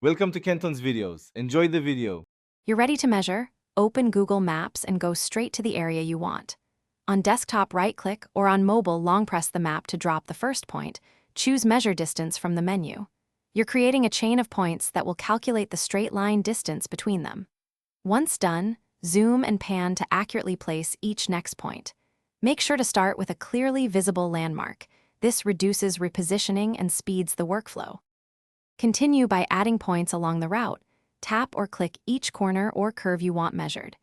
Welcome to Kenton's videos. Enjoy the video. You're ready to measure? Open Google Maps and go straight to the area you want. On desktop, right-click, or on mobile, long-press the map to drop the first point. Choose Measure Distance from the menu. You're creating a chain of points that will calculate the straight line distance between them. Once done, zoom and pan to accurately place each next point. Make sure to start with a clearly visible landmark. This reduces repositioning and speeds the workflow. Continue by adding points along the route. Tap or click each corner or curve you want measured.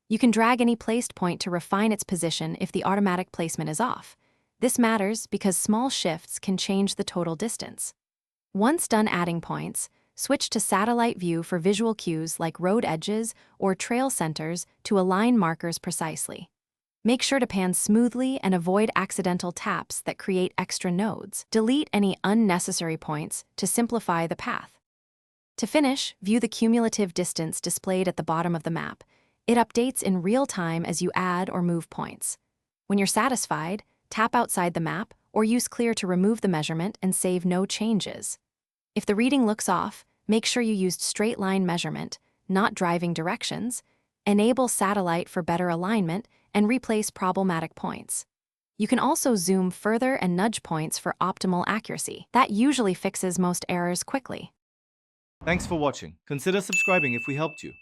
You can drag any placed point to refine its position if the automatic placement is off. This matters because small shifts can change the total distance. Once done adding points, switch to satellite view for visual cues like road edges or trail centers to align markers precisely. Make sure to pan smoothly and avoid accidental taps that create extra nodes. Delete any unnecessary points to simplify the path. To finish, view the cumulative distance displayed at the bottom of the map. It updates in real time as you add or move points. When you're satisfied, tap outside the map or use Clear to remove the measurement and save no changes. If the reading looks off, make sure you used straight line measurement, not driving directions. Enable satellite for better alignment and replace problematic points. You can also zoom further and nudge points for optimal accuracy. That usually fixes most errors quickly. Thanks for watching. Consider subscribing if we helped you.